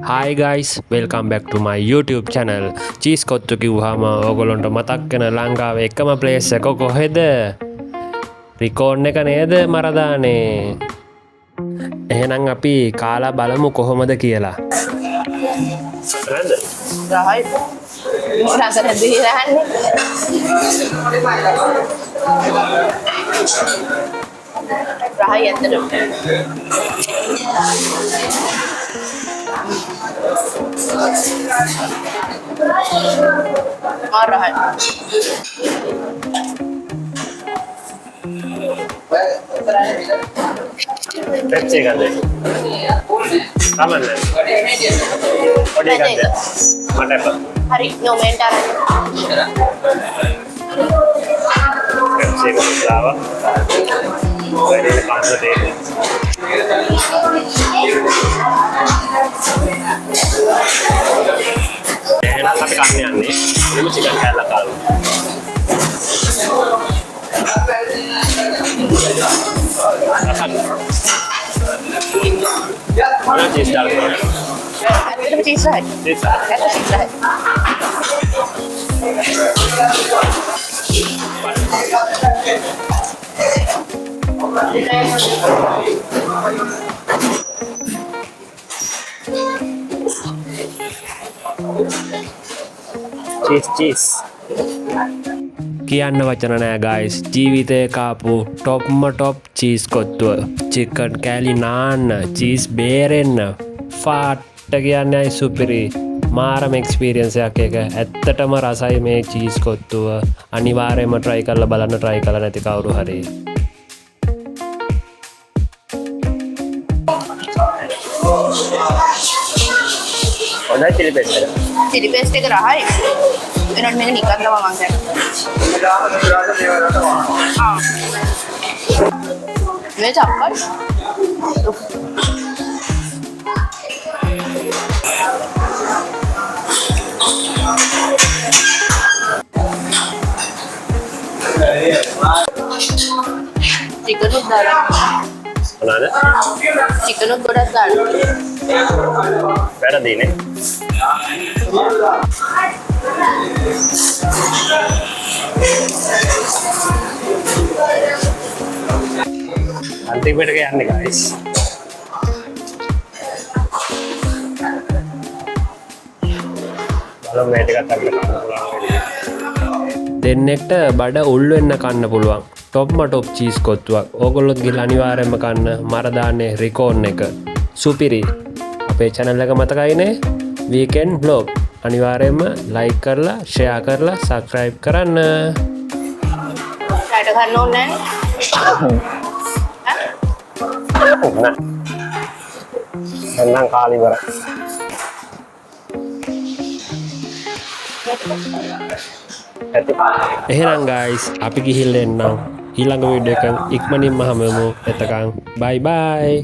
Hi guys, welcome back to my YouTube channel. Cheese kottu කිව්වහම ඔයගොල්ලන්ට මතක් වෙන ලංකාවේ එකම ප්ලේස් එක කොහෙද? රිකෝන් එක නේද මරදානේ. එහෙනම් අපි කාලා බලමු කොහොමද කියලා. රහයි. රසන දීරන්නේ. රහයි ඇත්තටම. Alright. Pepsi gande. Aman ne. Odi gande. Mata. Hari no mental. Pepsi gande sawa. Jadi kandu deh. Enak tapi kasihan nih. Ini mesti kan kalah kalau. Mana cheese dalam? Ada cheese right? Cheese. Ada cheese right. Cheese. කියන්න වචන නෑ guys ජීවිතය කාපු ටොප්ම top cheese කොත්තුව chicken කෑලි නාන්න cheese බේරෙන්න ෆාට්ට කියන්නයි සුපිරි මාරම එක්ස්පීරියන්සයක් එක ඇත්තටම රසයි මේ චීස් කොත්තුව අනිවාර්යයෙන්ම try කරලා බලන්න try කරලා නැති කවුරු හරි හොඳයි chili paste එක Chili paste එක රහයි. එනොත් මේක නිකන් තමයි මම දැක්කේ. මේ චප්පල්. Chicken උත් දාලා. මොනවාද? Chicken උත් ගොඩක් දාලා. වැරදිනේ. අන්තිමට යන්නේ guys. බලමු මේ ටිකත් අපිට කන්න පුළුවන්. දෙන්නෙක්ට බඩ උල් වෙන්න කන්න පුළුවන්. ටොප්ම ටොප් චීස් කොත්තුවක්. ඕගොල්ලොත් ගිහලා අනිවාර්යයෙන්ම කන්න මරදාන්නේ රිකෝන් එක. සුපිරි. අපේ channel එක මතකයිනේ weekend vlog අනිවාර්යයෙන්ම like කරලා share කරලා subscribe කරන්න. කාට ගන්න ඕනේ නැහැ. එන්නම් කාලි ඉවරයි. එහෙනම් guys අපි ගිහිල්ලා එන්නම් ඊළඟ වීඩියෝ එකෙන් ඉක්මනින්ම හමුවෙමු. එතකන් bye bye.